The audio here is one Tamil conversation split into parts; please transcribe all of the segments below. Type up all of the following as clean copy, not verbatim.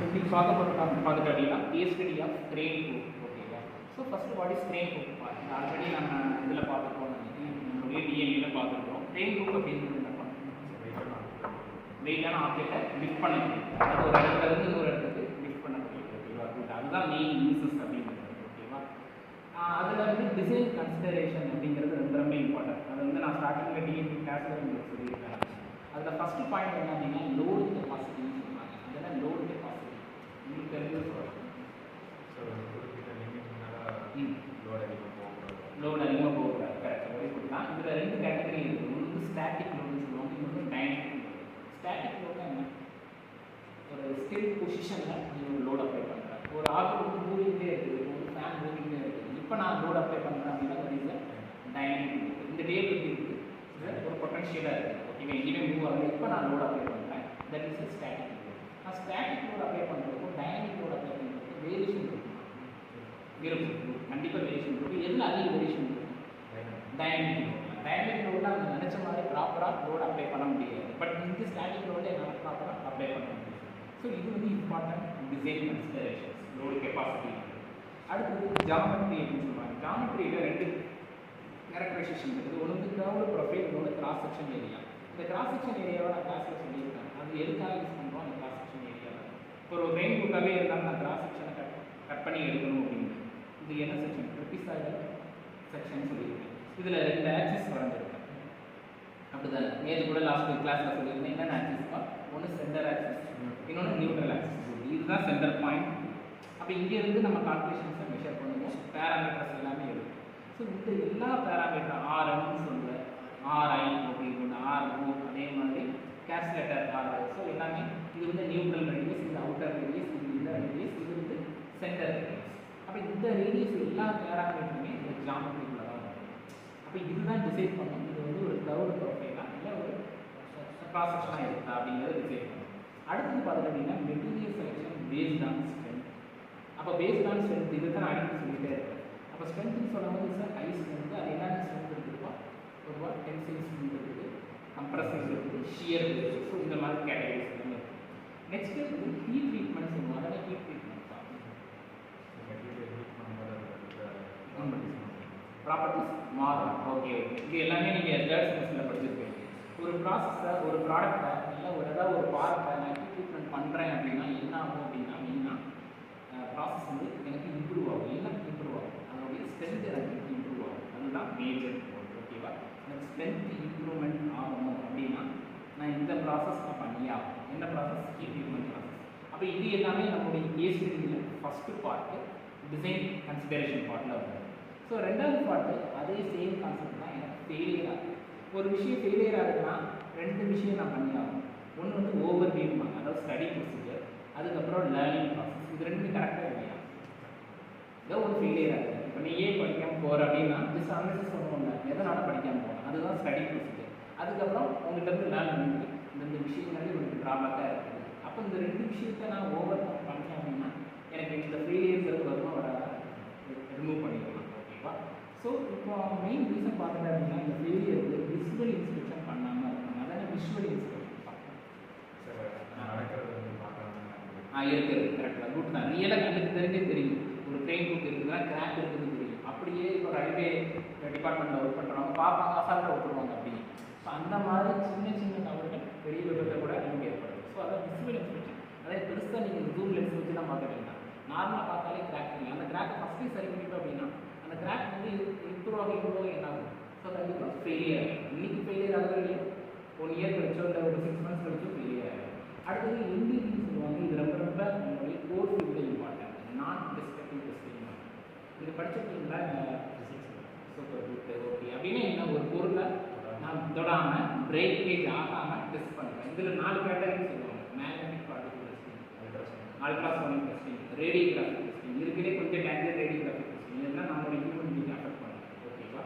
இன்னைக்கு பார்த்துட்டு அப்படின்னா case study of crane hook. ஓகேவா? So first what is crane hook பாருங்க. ஆல்ரெடி நம்ம இதில் பார்த்துருக்கோம், நம்மளுடைய டிஎன்ஏல பார்த்துருக்கோம். கிரெயின் ஹூக் அப்படின்றது என்னன்னா வெயிட்டான ஆப்ஜெக்டை லிஃப்ட் பண்ண முடியும், அதாவது ஒரு இடத்துல இருந்து ஒரு இடத்துக்கு லிஃப்ட் பண்ண முடியும். ஓகேவா? அதுதான் மெயின் யூசஸ் அப்படிங்கிறது. ஓகேவா? அதில் வந்து டிசைன் கன்சிடரேஷன் அப்படிங்கிறது ரொம்ப இம்பார்ட்டன்ட். அது வந்து நான் ஸ்டார்டிங்கில் டிஎன்பி கிளாஸில் உங்களுக்கு சொல்லியிருக்கேன். அதில் ஃபஸ்ட்டு பாயிண்ட் என்ன அப்படின்னா லோடு கெப்பாசிட்டின்னு சொல்லுவாங்க. அதெல்லாம் லோடு கெப்பாசிட்டி உங்களுக்கு தெரிஞ்சு சொல்லலாம். லோடு அதிகமாக போகக்கூடாது. கரெக்டாக ஒரே கொடுக்கலாம். இதில் ரெண்டு கேட்டகரி இருக்குது. ஒன்று வந்து ஸ்டாட்டிக் லோடுன்னு சொல்லுவாங்க, இன்னொன்று டைனமிக் லோடு. ஸ்டாட்டிக் லோடுனா என்ன? ஒரு ஸ்டில் பொசிஷனில் நீங்கள் ஒரு லோடு அப்ளை பண்ணுறேன். ஒரு ஆட்டோ வந்து மூவிங்லேயே இருக்குது, ஒரு ஃபேன் மூவிங்லேயே இருக்குது. இப்போ நான் லோடு அப்ளை பண்ணுறேன் அப்படின்னா ஒரு டைனமிக் லோடு. இந்த டேபிள் எப்படி இருக்குது? ஒரு பொட்டன்ஷியலாக இருக்குது. ஓகேவா? எங்கேயுமே மூவ் ஆகல. இப்போ நான் லோடு அப்ளை பண்ணுறேன். That is static load. நான் ஸ்டாட்டிக் லோடு அப்ளை பண்ணுறதுக்கும் டைனமிக் லோடு அப்ளை பண்ணுறதுக்கும் வேரியேஷன் இருக்கும். கண்டிப்பாக வேரியேஷன் இருக்கும். எதில் அதிக வேரியேஷன் இருக்கும்? Dynamic load. டைனமிக் லோடில் நம்ம நினச்ச மாதிரி ப்ராப்பராக லோடு அப்ளை பண்ண முடியாது. பட் இந்த ஸ்டாட்டிக் லோடில் என்னால் ப்ராப்பராக அப்ளை பண்ண முடியும். ஸோ இது வந்து important design considerations, load capacity. அடுத்தது ஜாமெட்ரி அப்படின்னு சொல்லுவாங்க. ஜாமெட்ரியில் ரெண்டு கேரக்டரைசேஷன் இருக்குது. ஒன்று வந்து கர்வ்டு ப்ரொஃபைல், இன்னொன்று கிராஸ் செக்ஷன் ஏரியா. இந்த கிராஸ் செக்ஷன் ஏரியாவை நான் கிளாஸில் சொல்லியிருக்கேன். அது எதுக்காக யூஸ் பண்ணுறோம்? அந்த கிராஸ் செக்ஷன் ஏரியாவில் ஒரு மெயின் புக்காகவே இருந்தாலும் நான் கிராஸ் செக்ஷனை கட் பண்ணி எடுக்கணும் அப்படின்னு. இது என்ன செக்ஷன்? ட்ரெபிசாய்டல் செக்ஷன் சொல்லியிருக்கேன். இதில் ரெண்டு ஆக்சிஸ் வரைஞ்சிருக்கேன். அப்படிதான் நேற்று கூட லாஸ்ட் கிளாஸில் சொல்லியிருந்தேன். என்னென்ன ஆக்சிஸ்ப்பா? ஒன்று சென்டர் ஆக்சிஸ், இன்னொன்று நியூட்ரல் ஆக்சிஸ். இதுதான் சென்டர் பாயிண்ட். அப்போ இங்கேருந்து நம்ம கால்குலேஷன்ஸை மெஷர் பண்ணுவோம். பேராமீட்டர்ஸ் எல்லாமே இருக்கும். ஸோ இந்த எல்லா பேராமீட்டர் ஆர்எம்னு சொல்லுவேன், ஆர்ஐ அப்படின்னு, ஆர்ஓ, அதே மாதிரி கேல்குலேட்டர் ஆர். ஸோ எல்லாமே இது வந்து நியூட்ரல் ரேடியஸ், இது அவுட்டர் ரேடியஸ், இது இந்த ரேடியஸ், இது வந்து சென்டர் ரேடியஸ். அப்போ இந்த ரேடியஸ் எல்லா பேராமீட்டருமே இந்த ஜாமெட்ரிக்குள்ள தான் வரும். அப்போ இதுதான் டிசைட் பண்ணணும். இது வந்து ஒரு கர்வ்டு ப்ரொஃபைலா இல்லை ஒரு கிராஸ் செக்ஷனாக இருக்கா அப்படிங்கிறத டிசைட் பண்ணணும். அடுத்தது பார்த்தீங்க அப்படின்னா material selection based on strength. அப்போ பேஸ்ட் ஆன் ஸ்ட்ரென்த் இது தான் அடிக்கடி சொல்லிகிட்டே இருக்கேன். அப்போ ஸ்ட்ரென்த்னு சொல்லும்போது சார் ஹை ஸ்ட்ரென்த், அது என்னென்ன ஸ்ட்ரென்த் இருக்குதுப்பா? ஒரு டென்சில் ஸ்ட்ரென்த் இருக்குது, கம்ப்ரஸிவ் இருக்குது, ஷியர் இருக்குது. ஸோ இந்த மாதிரி கேட்டகரிஸ் எல்லாமே இருக்குது. நெக்ஸ்ட் வந்து ஹீட் ட்ரீட்மெண்ட் சொல்லுவோம். அதெல்லாம் ஹீட் ட்ரீட்மெண்ட் ப்ராப்பர்ட்டிஸ் மாறும். ஓகே ஓகே, இது எல்லாமே நீங்கள் தேர்ட் செமஸ்டரில் படிச்சிருப்பீங்க. ஒரு ப்ராசஸை, ஒரு ப்ராடக்டை, இல்லை ஒரு ஏதாவது ஒரு பார்ட்டை நான் ஹீட் ட்ரீட்மெண்ட் பண்ணுறேன் அப்படின்னா என்ன ஆகும் அப்படின்னா மெயினாக ப்ராசஸ் வந்து எனக்கு இம்ப்ரூவ் ஆகும். எல்லாம் இம்ப்ரூவ் ஆகும். அதனுடைய ஸ்ட்ரென்த் எனக்கு இம்ப்ரூவ் ஆகும். அதுதான் மேஜர். ஓகேவா? எனக்கு ஸ்ட்ரென்த் இம்ப்ரூவ்மெண்ட் ஆகணும் அப்படின்னா நான் இந்த ப்ராசஸ் நான் பண்ணியே ஆகும். என்ன ப்ராசஸ்? Heat treatment process. அப்போ இது எல்லாமே நம்முடைய castle first part design consideration பார்ட்டில் வரும். ஸோ ரெண்டாவது பார்ட்டு அதே சேம் கான்செப்ட் தான். எனக்கு ஃபெயிலியர் ஆகும். ஒரு விஷயம் ஃபெயிலியர் ஆகுதுன்னா ரெண்டு விஷயம் நான் பண்ணி ஆகும். ஒன்று வந்து ஓவர் வியூவாங்க, அதாவது ஸ்டடி ப்ரொசீஜர், அதுக்கப்புறம் லேர்னிங் ப்ராசஸ். இது ரெண்டு கரெக்டாக இல்லையா? ஏதோ ஒரு ஃபெயிலியர் ஆகுது. இப்போ நீ ஏன் படிக்காமல் போகிற அப்படின்னா ஜஸ்ட் அனலிசிஸ் பண்ணுவோம்ல, எதனால படிக்காமல் போகணும், அதுதான் ஸ்டடி ப்ரொசீஜர். அதுக்கப்புறம் உங்கள்கிட்ட இருந்து லேர்ன் பண்ணி இந்த விஷயங்களே உங்களுக்கு ட்ராபேக்காக இருக்குது. அப்போ இந்த ரெண்டு விஷயத்தை நான் ஓவர் கம் பண்ணேன் அப்படின்னா எனக்கு இந்த ஃபெயிலியர்ஸ் வருமா வராத ரிமூவ் பண்ணிக்கலாம். ஓகேவா? ஸோ இப்போ மெயின் ரீசன் பார்த்துட்டேன் அப்படின்னா இந்த ஃபெயிலியருக்கு விசுவல் இன்ஸ்பெக்ஷன் பண்ணாமல் இருக்கணும். அதான் விஷுவல் இன்ஸ்பெக்ஷன் பார்க்கணும். இருக்குது கரெக்டாக ரூட் தான் ரியலாக கண்ணுக்கு தெரிஞ்சே தெரியும். ஒரு ட்ரெயின் ரூட் இருக்குதுன்னா கிராக் இருக்குதுன்னு தெரியும். அப்படியே இப்போ ரயில்வே டிபார்ட்மெண்ட்டில் ஒர்க் பண்ணுறவங்க பார்ப்பாங்க, அசால்ட்டாக விட்டுருவாங்க. அப்படி ஸோ அந்த மாதிரி சின்ன சின்ன தவறுகள் பெரிய விபத்தை கூட நமக்கு ஏற்படுது. ஸோ அதான் விசுவல் இன்ஸ்பெக்ஷன். அதாவது பெருசாக நீங்கள் ஜூம் லென்ஸ் வச்சு தான் பார்க்க வேண்டாம். நார்மலாக பார்த்தாலே கிராக் தெரியும். அந்த கிராக்கை ஃபஸ்ட்டே சரி பண்ணிட்டோம் அப்படின்னா அந்த கிராக் வந்து இம்ப்ரூவ் ஆக என்ன ஆகும்? ஸோ கண்டிப்பாக ஃபெயிலியர் ஆகும். இன்றைக்கி ஃபெயிலியர் ஆகுது இல்லையா? 1 இயர் கழிச்சோ இல்லை ஒரு 6 months கழிச்சோ ஃபெயிலியர் ஆகும். அடுத்தது என்டிடின்னு சொல்லுவாங்க. இது ரொம்ப ரொம்ப நம்மளுடைய கோர் ஃபீல்டு இம்பார்ட்டன்ட். நான் டிஸ்ட்ரக்டிவ் டெஸ்டிங். இது படிச்சிருக்கீங்களா? Super good. ஓகே, அப்படின்னா என்ன? ஒரு பொருளை நான் தொடாமல் பிரேக்கேஜ் ஆகாமல் டெஸ்ட் பண்ணுறேன். இதில் 4 கேட்டகரி சொல்லுவாங்க. Magnetic particle testing, ultrasonic testing, radiographic testing. இருக்கிறே கொஞ்சம் டேஞ்சர் ரேடியோகிராஃபிக் டெஸ்டிங். இதெல்லாம் நம்மளுடைய ஹியூமன் அஃபெக்ட் பண்ணுது. ஓகேவா?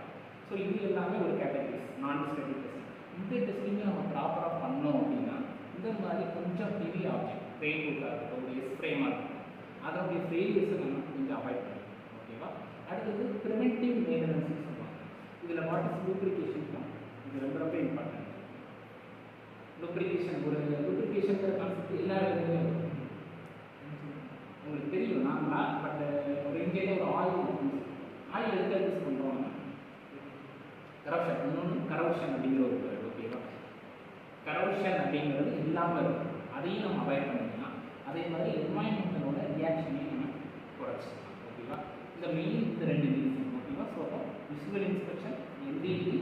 ஸோ இது எல்லாமே ஒரு கேட்டகரிஸ் நான் டிஸ்ட்ரக்டிவ் டெஸ்டிங். இந்த டெஸ்டிங்கை நம்ம ப்ராப்பராக பண்ணோம் அப்படின்னா இந்த மாதிரி கொஞ்சம் ஹெவி ஆப்ஜெக்ட் ட்ரெயின் ரூட்டாக இருக்கட்டும், ஒரு எஸ்ஃப்ரேமாக இருக்கட்டும், அதனுடைய ஃபெயிலியர்ஸை நம்ம கொஞ்சம் அவாய்ட் பண்ணணும். ஓகேவா? அடுத்தது ப்ரிவென்டிவ் மெயின்டெனன்ஸ்னு சொல்லுவாங்க. இதில் வாட் இஸ் லூப்ரிகேஷன் தான். இது ரொம்ப ரொம்ப இம்பார்ட்டன்ட். லூப்ரிகேஷன், ஒரு லூப்ரிகேஷன் கான்செப்ட் எல்லா இடத்துலையும் கரோஷன் அப்படிங்கிற ஒரு வேர்டு. ஓகேவா? கரோஷன் அப்படிங்கிறது இல்லாமல் இருக்கும், அதையும் நம்ம அவாய்ட் பண்ணிக்கலாம். அதே மாதிரி என்வாயன்மெண்டலோட ரியாக்ஷனையும் நம்ம குறைச்சிக்கலாம். ஓகேவா? இந்த மெயின் இந்த 2 ரீசன். ஓகேவா? So visual inspection LED